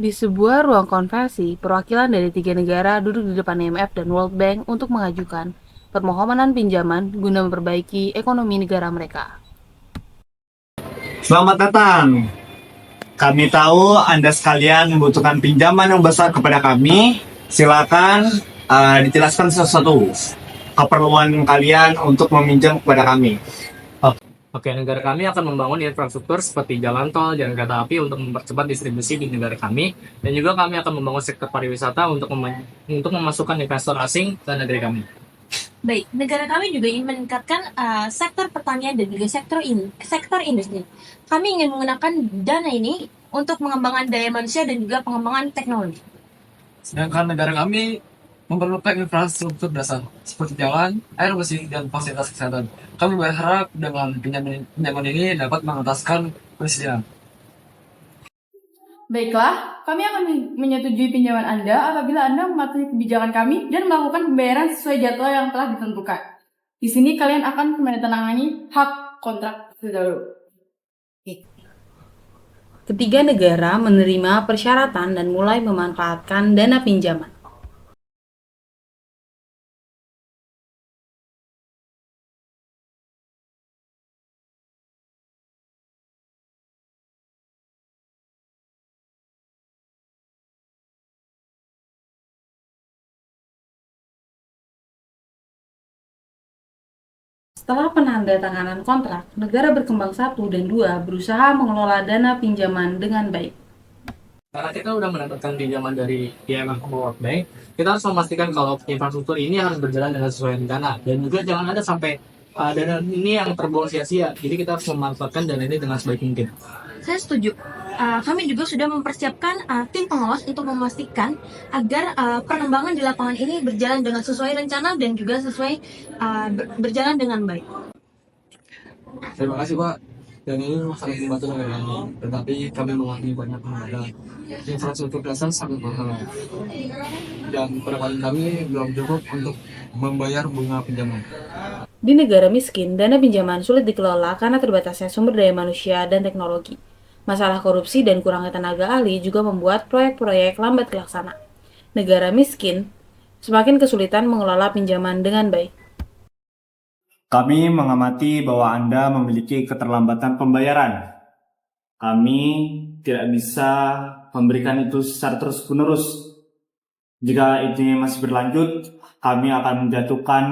Di sebuah ruang konferensi, perwakilan dari 3 negara duduk di depan IMF dan World Bank untuk mengajukan permohonan pinjaman guna memperbaiki ekonomi negara mereka. Selamat datang. Kami tahu Anda sekalian membutuhkan pinjaman yang besar kepada kami. Silakan dijelaskan satu-satu keperluan kalian untuk meminjam kepada kami. Oke, negara kami akan membangun infrastruktur seperti jalan tol, jalan kereta api untuk mempercepat distribusi di negara kami, dan juga kami akan membangun sektor pariwisata untuk memasukkan investor asing ke negeri kami. Baik, negara kami juga ingin meningkatkan sektor pertanian dan juga sektor industri. Kami ingin menggunakan dana ini untuk mengembangkan daya manusia dan juga pengembangan teknologi. Sedangkan negara kami memerlukan infrastruktur dasar seperti jalan, air bersih, dan fasilitas kesehatan. Kami berharap dengan pinjaman ini dapat mengentaskan kemiskinan. Baiklah, kami akan menyetujui pinjaman Anda apabila Anda mematuhi kebijakan kami dan melakukan pembayaran sesuai jadwal yang telah ditentukan. Di sini kalian akan menandatangani hak kontrak terdahulu. Ketiga negara menerima persyaratan dan mulai memanfaatkan dana pinjaman. Setelah penandatanganan kontrak, negara berkembang 1 dan 2 berusaha mengelola dana pinjaman dengan baik. Karena kita sudah mendapatkan pinjaman dari IMF dan World Bank, kita harus memastikan kalau infrastruktur ini harus berjalan dengan sesuai rencana, dan juga jangan ada sampai dana ini yang terbuang sia-sia. Jadi kita harus memanfaatkan dana ini dengan sebaik mungkin. Saya setuju. Kami juga sudah mempersiapkan tim pengawas untuk memastikan agar pengembangan di lapangan ini berjalan dengan sesuai rencana dan juga berjalan dengan baik. Terima kasih Pak, dan ini sangat membantu negara kami. Tetapi kami mengalami banyak kendala. Infrastruktur dasar sangat mahal, dan pendapatan kami belum cukup untuk membayar bunga pinjaman. Di negara miskin, dana pinjaman sulit dikelola karena terbatasnya sumber daya manusia dan teknologi. Masalah korupsi dan kurangnya tenaga ahli juga membuat proyek-proyek lambat terlaksana. Negara miskin semakin kesulitan mengelola pinjaman dengan baik. Kami mengamati bahwa Anda memiliki keterlambatan pembayaran. Kami tidak bisa memberikan itu secara terus-menerus. Jika ini masih berlanjut, kami akan menjatuhkan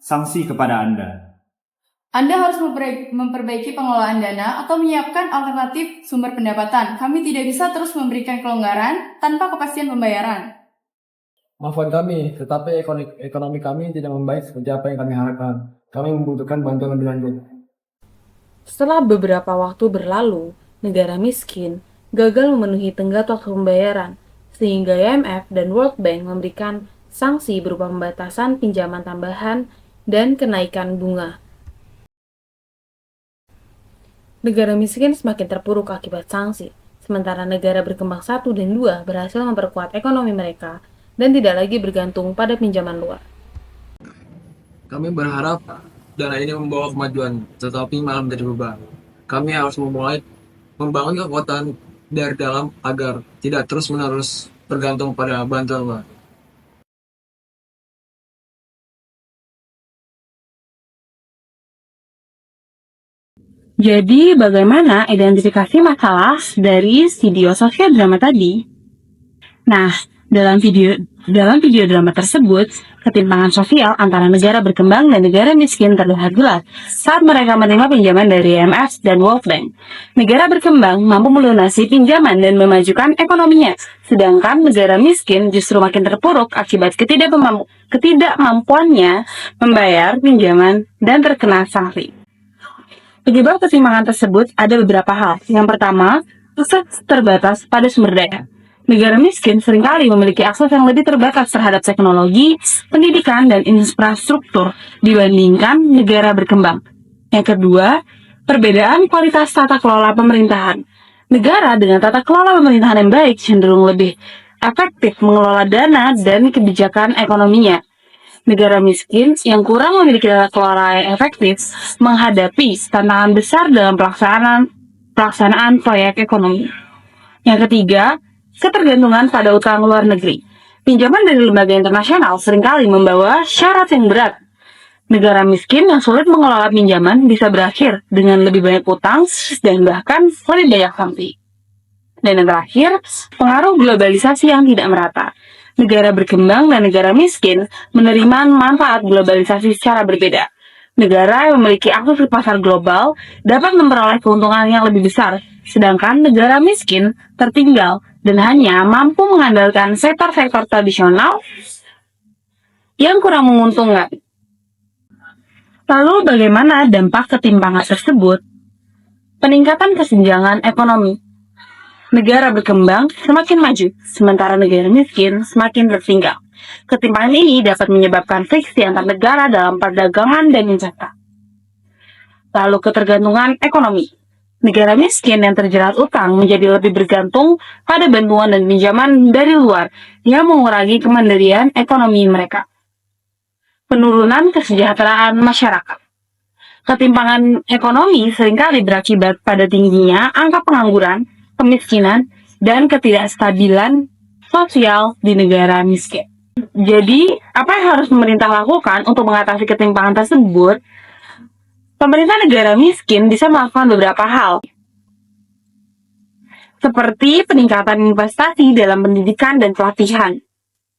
sanksi kepada Anda. Anda harus memperbaiki pengelolaan dana atau menyiapkan alternatif sumber pendapatan. Kami tidak bisa terus memberikan kelonggaran tanpa kepastian pembayaran. Maafkan kami, tetapi ekonomi kami tidak membaik seperti apa yang kami harapkan. Kami membutuhkan bantuan lebih lanjut. Setelah beberapa waktu berlalu, negara miskin gagal memenuhi tenggat waktu pembayaran, sehingga IMF dan World Bank memberikan sanksi berupa pembatasan pinjaman tambahan dan kenaikan bunga. Negara miskin semakin terpuruk akibat sanksi, sementara negara berkembang 1 dan 2 berhasil memperkuat ekonomi mereka dan tidak lagi bergantung pada pinjaman luar. Kami berharap dana ini membawa kemajuan, tetapi malah menjadi beban. Kami harus memulai membangun kekuatan dari dalam agar tidak terus-menerus bergantung pada bantuan luar. Jadi, bagaimana identifikasi masalah dari video sosial drama tadi? Nah, dalam video drama tersebut, ketimpangan sosial antara negara berkembang dan negara miskin terlihat jelas saat mereka menerima pinjaman dari IMF dan World Bank. Negara berkembang mampu melunasi pinjaman dan memajukan ekonominya, sedangkan negara miskin justru makin terpuruk akibat ketidakmampuannya membayar pinjaman dan terkena sanksi. Penyebab ketimpangan tersebut ada beberapa hal. Yang pertama, akses terbatas pada sumber daya. Negara miskin seringkali memiliki akses yang lebih terbatas terhadap teknologi, pendidikan, dan infrastruktur dibandingkan negara berkembang. Yang kedua, perbedaan kualitas tata kelola pemerintahan. Negara dengan tata kelola pemerintahan yang baik cenderung lebih efektif mengelola dana dan kebijakan ekonominya. Negara miskin yang kurang memiliki tata kelola yang efektif menghadapi tantangan besar dalam pelaksanaan proyek ekonomi. Yang ketiga, ketergantungan pada utang luar negeri. Pinjaman dari lembaga internasional seringkali membawa syarat yang berat. Negara miskin yang sulit mengelola pinjaman bisa berakhir dengan lebih banyak utang dan bahkan lebih banyak sanksi. Dan yang terakhir, pengaruh globalisasi yang tidak merata. Negara berkembang dan negara miskin menerima manfaat globalisasi secara berbeda. Negara yang memiliki akses ke pasar global dapat memperoleh keuntungan yang lebih besar, sedangkan negara miskin tertinggal dan hanya mampu mengandalkan sektor-sektor tradisional yang kurang menguntungkan. Lalu bagaimana dampak ketimpangan tersebut? Peningkatan kesenjangan ekonomi. Negara berkembang semakin maju, sementara negara miskin semakin tertinggal. Ketimpangan ini dapat menyebabkan friksi antar negara dalam perdagangan dan investasi. Lalu ketergantungan ekonomi. Negara miskin yang terjerat utang menjadi lebih bergantung pada bantuan dan pinjaman dari luar yang mengurangi kemandirian ekonomi mereka. Penurunan kesejahteraan masyarakat. Ketimpangan ekonomi seringkali berakibat pada tingginya angka pengangguran, kemiskinan, dan ketidakstabilan sosial di negara miskin. Jadi, apa yang harus pemerintah lakukan untuk mengatasi ketimpangan tersebut? Pemerintah negara miskin bisa melakukan beberapa hal, seperti peningkatan investasi dalam pendidikan dan pelatihan.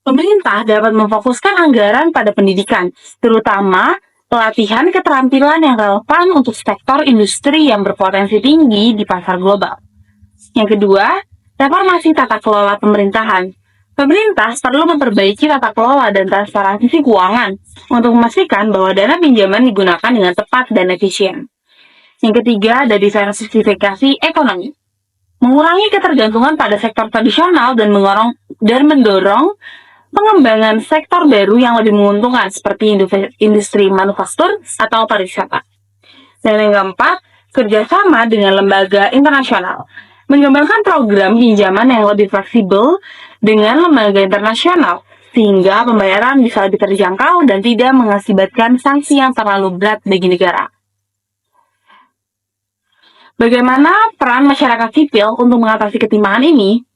Pemerintah dapat memfokuskan anggaran pada pendidikan, terutama pelatihan keterampilan yang relevan untuk sektor industri yang berpotensi tinggi di pasar global. Yang kedua, reformasi tata kelola pemerintahan. Pemerintah perlu memperbaiki tata kelola dan transparansi keuangan untuk memastikan bahwa dana pinjaman digunakan dengan tepat dan efisien. Yang ketiga, ada diversifikasi ekonomi. Mengurangi ketergantungan pada sektor tradisional dan mendorong pengembangan sektor baru yang lebih menguntungkan seperti industri manufaktur atau pariwisata. Dan yang keempat, kerjasama dengan lembaga internasional. Mengembangkan program pinjaman yang lebih fleksibel dengan lembaga internasional sehingga pembayaran bisa lebih terjangkau dan tidak mengakibatkan sanksi yang terlalu berat bagi negara. Bagaimana peran masyarakat sipil untuk mengatasi ketimpangan ini?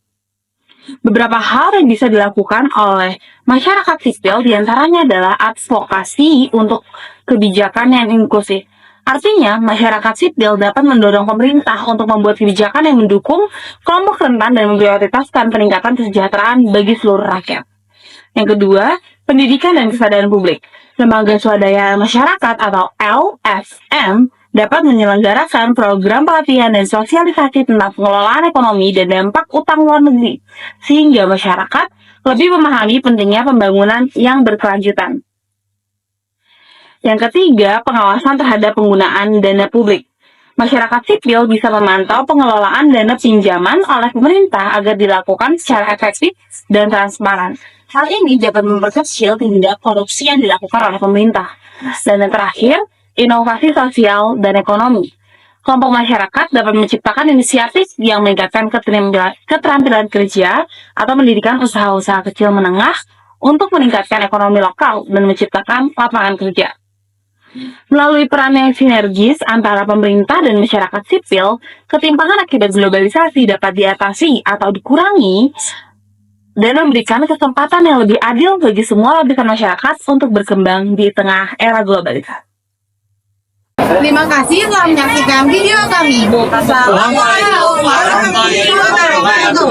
Beberapa hal yang bisa dilakukan oleh masyarakat sipil diantaranya adalah advokasi untuk kebijakan yang inklusif. Artinya, masyarakat sipil dapat mendorong pemerintah untuk membuat kebijakan yang mendukung kelompok rentan dan memprioritaskan peningkatan kesejahteraan bagi seluruh rakyat. Yang kedua, pendidikan dan kesadaran publik. Lembaga swadaya masyarakat atau LSM dapat menyelenggarakan program pelatihan dan sosialisasi tentang pengelolaan ekonomi dan dampak utang luar negeri, sehingga masyarakat lebih memahami pentingnya pembangunan yang berkelanjutan. Yang ketiga, pengawasan terhadap penggunaan dana publik. Masyarakat sipil bisa memantau pengelolaan dana pinjaman oleh pemerintah agar dilakukan secara efektif dan transparan. Hal ini dapat memperkecil tindak korupsi yang dilakukan oleh pemerintah. Dan yang terakhir, inovasi sosial dan ekonomi. Kelompok masyarakat dapat menciptakan inisiatif yang meningkatkan keterampilan kerja atau mendirikan usaha-usaha kecil menengah untuk meningkatkan ekonomi lokal dan menciptakan lapangan kerja. Melalui peran yang sinergis antara pemerintah dan masyarakat sipil, ketimpangan akibat globalisasi dapat diatasi atau dikurangi dan memberikan kesempatan yang lebih adil bagi semua lapisan masyarakat untuk berkembang di tengah era globalisasi. Terima kasih telah menyaksikan video kami. Assalamualaikum warahmatullahi wabarakatuh.